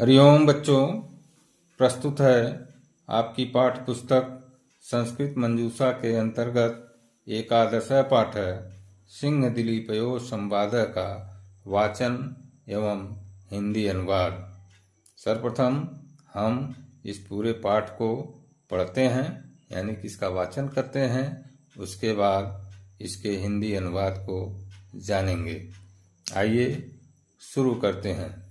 हरिओम बच्चों, प्रस्तुत है आपकी पाठ पुस्तक संस्कृत मंजूषा के अंतर्गत एकादश पाठ है सिंह दिलीपयो संवाद का वाचन एवं हिंदी अनुवाद। सर्वप्रथम हम इस पूरे पाठ को पढ़ते हैं, यानी कि इसका वाचन करते हैं। उसके बाद इसके हिंदी अनुवाद को जानेंगे। आइए शुरू करते हैं।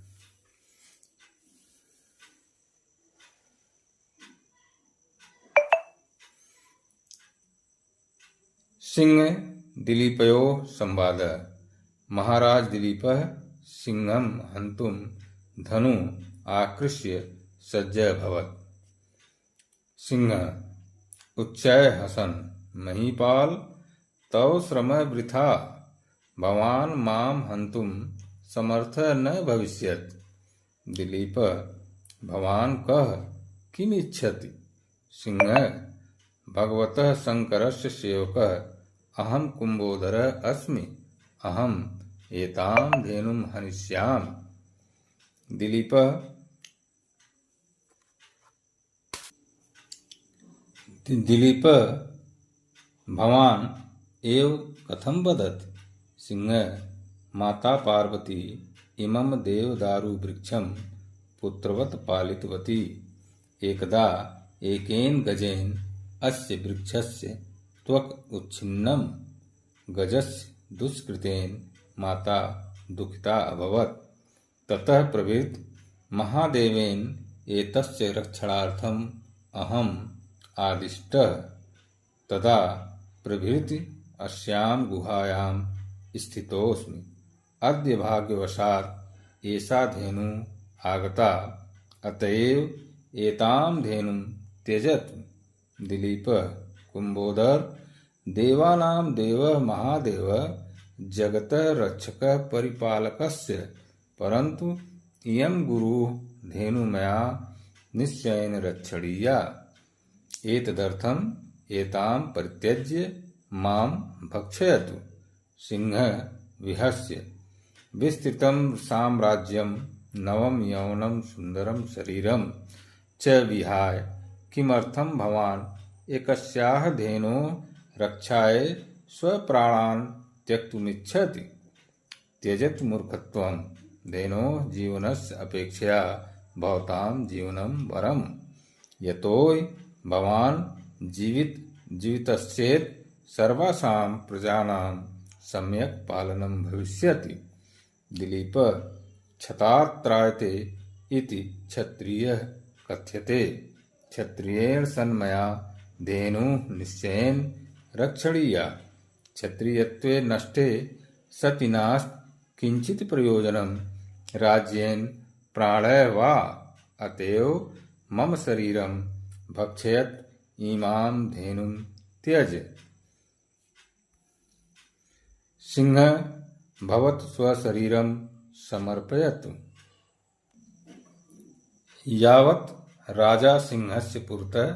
सिंह दिलीपयो संवाद। महाराज दिलीपः सिंहं हन्तुं धनु आकृष्य सज्जभवत्। सिंह उच्चैः हसन्, महीपाल तव श्रम वृथा, भवान् मां हन्तुं समर्थः न भविष्यत्। दिलीप भवान् कः किमिच्छति? सिंह भगवतः शंकरस्य सेवकः अहं कुंभोदरः अस्मि, अहम् एतां धेनुं हनिष्यामि। दिलीप भवान् एव कथं वदति? सिंह माता पार्वती इमं देवदारु वृक्षं पुत्रवत् पालितवती। एकदा एकेन गजेन अस्य वृक्षस्य त्वक् उच्छिन्नं। गजस्य दुष्कृतेन माता दुःखिता अभवत्। ततः प्रभृति महादेवेन एतस्य रक्षणार्थम् अहम् आदिष्टः। तदा प्रभृति अस्यां गुहायां स्थितोऽस्मि। अद्य भाग्यवशात् एषा धेनु आगता, अतएव एतां धेनुं त्यजतु। दिलीप कुंभोदर देवानां देवः महादेवः जगतः रक्षकः परिपालकस्य, परन्तु इयं गुरुः धेनु मया निश्चयेन रक्षणीया। एतदर्थम् एतां परित्यज्य मां भक्षयतु। सिंह विहस्य विस्तृतं साम्राज्यं नवं यौवनं सुन्दरं शरीरं च विहाय किमर्थं भवान् एकस्याः धेनोः रक्षायै स्वप्राणान् त्यक्तुमिच्छति? त्यजतु मूर्खत्वं। धेनोः जीवनस्य अपेक्षया भवतां जीवनं वरम्। यतोहि भवान् जीवितश्चेत् सर्वासां प्रजानां सम्यक् पालनं भविष्यति। दिलीप क्षतात्रायते इति क्षत्रियः कथ्यते। क्षत्रियेण सन्मया धेनुः निश्चयेन रक्षणीया। क्षत्रियत्वे नष्टे सति नास्ति किंचित् प्रयोजनं। राज्येन प्राणः वा। अतएव मम शरीरं भक्षयत् इमां धेनुं त्यज। सिंह भवत् स्वशरीरं समर्पयतु। यावत् राजा सिंहस्य पुरतः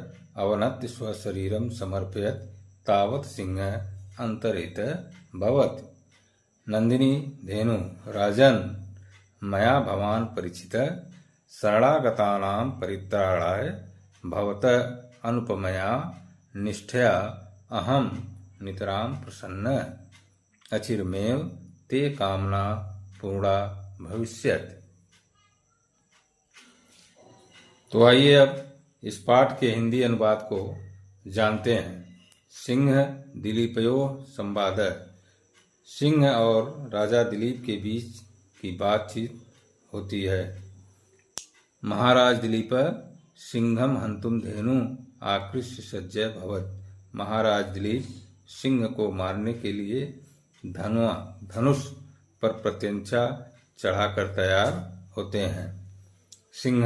अवनत्य स्वशरीरं समर्पयत् तावत् सिंहः अन्तर्हितः भवति। नंदिनी धेनु राजन्, मया भवान् परिचितः। शरणागतानां परित्राणाय भवतः अनुपमया निष्ठया अहं नितरां प्रसन्नः। अचिरमेव ते कामना पूर्णा भविष्यति। तो आइए अब इस पाठ के हिंदी अनुवाद को जानते हैं। सिंह दिलीपयो संवाद। सिंह और राजा दिलीप के बीच की बातचीत होती है। महाराज दिलीप सिंहम हंतुम धेनु आकृष्य सज्जय भवत्। महाराज दिलीप सिंह को मारने के लिए धनुष पर प्रत्यंचा चढ़ाकर तैयार होते हैं। सिंह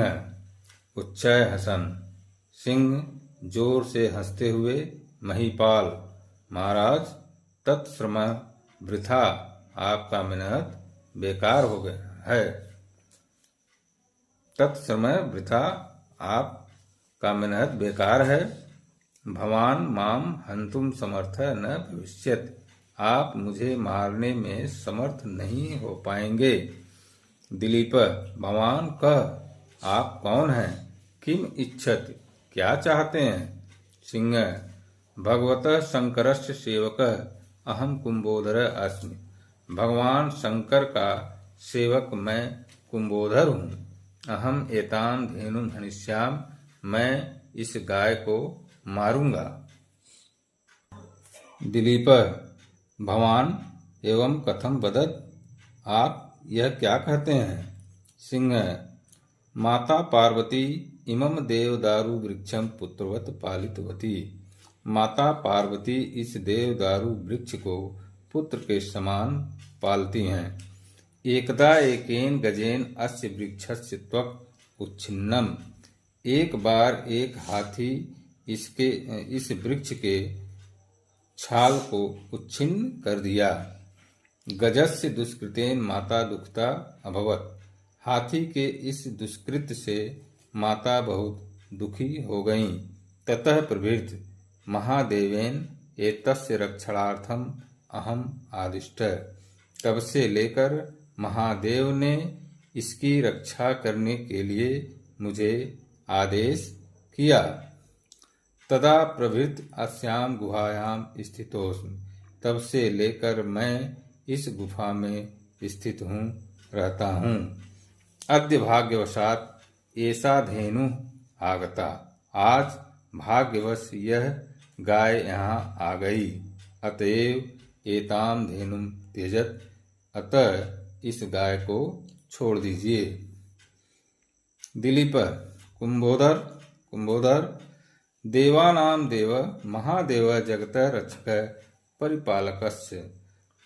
उच्चय हसन। सिंह जोर से हंसते हुए। महीपाल महाराज तत्श्रम वृथा, आपका मेहनत बेकार हो गया है। तत्श्रम वृथा, आपका मेहनत बेकार है। भवान माम हंतुम समर्थ न भविष्यत्, आप मुझे मारने में समर्थ नहीं हो पाएंगे। दिलीप भवान कह आप कौन हैं? किम इच्छति, क्या चाहते हैं? सिंह, भगवतः शंकरस्य सेवकः अहम कुंभोधर अस्मि। भगवान शंकर का सेवक मैं कुंभोधर हूँ। अहम एताम धेनुम हनिष्याम, मैं इस गाय को मारूंगा। दिलीप, भवान एवं कथम वदत्, आप यह क्या कहते हैं? सिंह, माता पार्वती इमं देवदारु वृक्षम पुत्रवत पालितवती। माता पार्वती इस देवदारु वृक्ष को पुत्र के समान पालती हैं। एकदा एकेन गजेन अस्य वृक्षस्य त्वक् उच्छिन्नम, एक बार एक हाथी इस वृक्ष के छाल को उच्छिन्न कर दिया। गजस्य दुष्कृतेन माता दुखता अभवत, हाथी के इस दुष्कृत से माता बहुत दुखी हो गईं। ततः प्रभृत महादेवेन एतस्य रक्षणार्थम अहम आदिष्ट, तब से लेकर महादेव ने इसकी रक्षा करने के लिए मुझे आदेश किया। तदा प्रभृत अस्याम गुहायाम स्थितोस्मि, तब से लेकर मैं इस गुफा में स्थित हूँ, रहता हूँ। अद्य भाग्यवशात ऐसा धेनु आगता, आज भाग्यवश यह गाय यहाँ आ गई। अतएव एताम धेनुम त्यजत, अतः इस गाय को छोड़ दीजिए। दिलीप, कुंभोधर, देवानाम देव महादेव जगत रक्षक परिपालकस्य,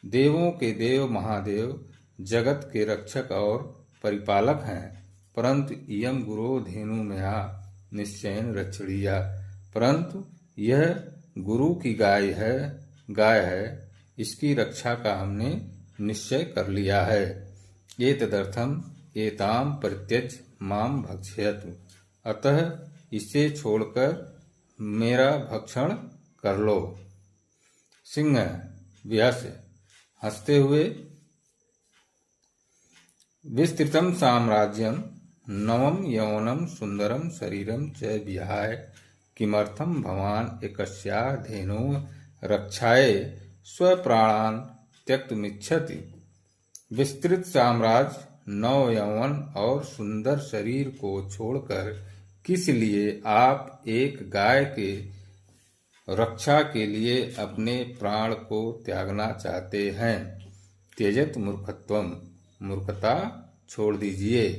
देवों के देव महादेव जगत के रक्षक और परिपालक हैं। परंतु इयं गुरो धेनु मया निश्चयेन रक्षणीया, परंतु यह गुरु की गाय है, इसकी रक्षा का हमने निश्चय कर लिया है। एतदर्थम एताम परित्यज माम भक्षयतु, अतः इसे छोड़कर मेरा भक्षण कर लो। सिंह, व्यास, हंसते हुए, विस्तृतम साम्राज्यम नवम यौवनम सुंदरम शरीरम च विहाय किमर्थम भवान एकस्या धेनोः रक्षाये स्वप्राणान् त्यक्तुमिच्छति। विस्तृत साम्राज्य, नव यौवन और सुंदर शरीर को छोड़कर किस लिए आप एक गाय के रक्षा के लिए अपने प्राण को त्यागना चाहते हैं? त्यजत मूर्खत्वम, मूर्खता छोड़ दीजिए।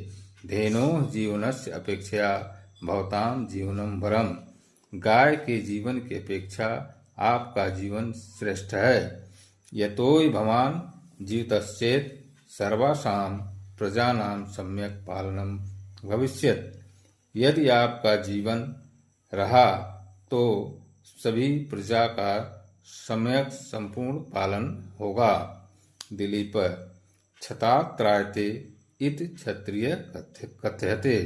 धेनो जीवनस्य अपेक्षा भवताम जीवनम वरम, गाय के जीवन की अपेक्षा आपका जीवन श्रेष्ठ है। यतोहि भवान जीवितश्चेत् सर्वासाम प्रजानाम सम्यक पालनम भविष्यत्, यदि आपका जीवन रहा तो सभी प्रजा का सम्यक संपूर्ण पालन होगा। दिलीप, छतात् त्रायते इति क्षत्रिय कथ्यते,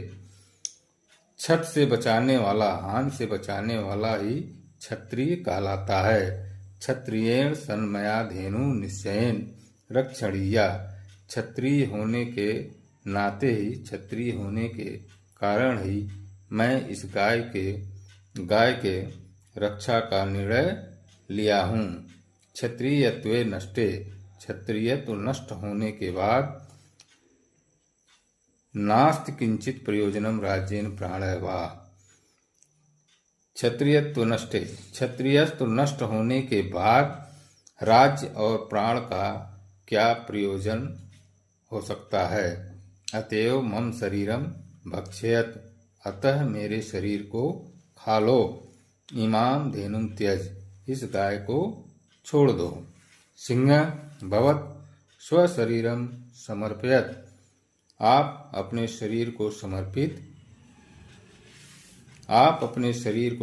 छत से बचाने वाला, हानि से बचाने वाला ही क्षत्रिय कहलाता है। क्षत्रियेण सन्मया धेनु निश्चयेन रक्षणीया, क्षत्रिय होने के नाते ही, क्षत्रिय होने के कारण ही मैं इस गाय के रक्षा का निर्णय लिया हूँ। क्षत्रियत्वे नष्टे, क्षत्रियत्व नष्ट होने के बाद नास्ति किंचित प्रयोजनम राज्येन प्राणः वा। क्षत्रियत्व नष्टे, क्षत्रियत्व नष्ट होने के बाद राज्य और प्राण का क्या प्रयोजन हो सकता है? अतएव मम शरीरम भक्षयत, अतः मेरे शरीर को खा लो। इमाम धेनुम त्यज, इस गाय को छोड़ दो। सिंह, भवत स्वशरीरम समर्पयत, आप अपने शरीर को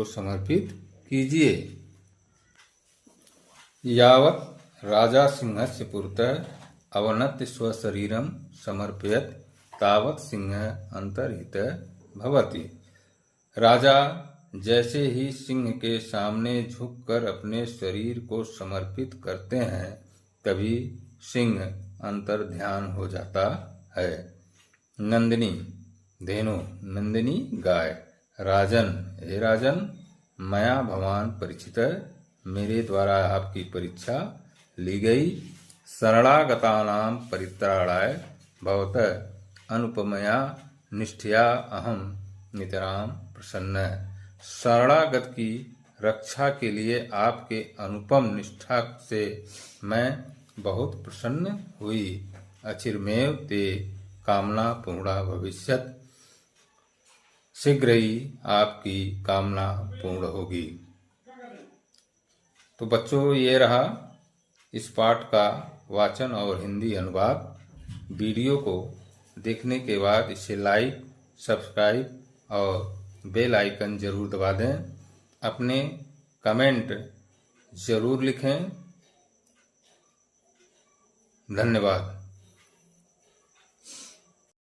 समर्पित कीजिए। यावत् राजा सिंहस्य पुरतः अवनत्य स्वशरीरम समर्पयत तावत् सिंह अंतर्हितः भवति। राजा जैसे ही सिंह के सामने झुककर अपने शरीर को समर्पित करते हैं, तभी सिंह अंतर ध्यान हो जाता है। नंदिनी, धेनु नंदिनी गाय। राजन हे राजन, मया भवान परीक्षित, मेरे द्वारा आपकी परीक्षा ली गई। शरणागतानां परित्राणाय भवतः अनुपमया निष्ठया अहम नितराम प्रसन्न। शरणागत की रक्षा के लिए आपके अनुपम निष्ठा से मैं बहुत प्रसन्न हुई। अचिरमेव ते कामना पूर्णा भविष्यत, शीघ्र ही आपकी कामना पूर्ण होगी। तो बच्चों, ये रहा इस पाठ का वाचन और हिंदी अनुवाद। वीडियो को देखने के बाद इसे लाइक, सब्सक्राइब और बेल आइकन जरूर दबा दें। अपने कमेंट जरूर लिखें। धन्यवाद।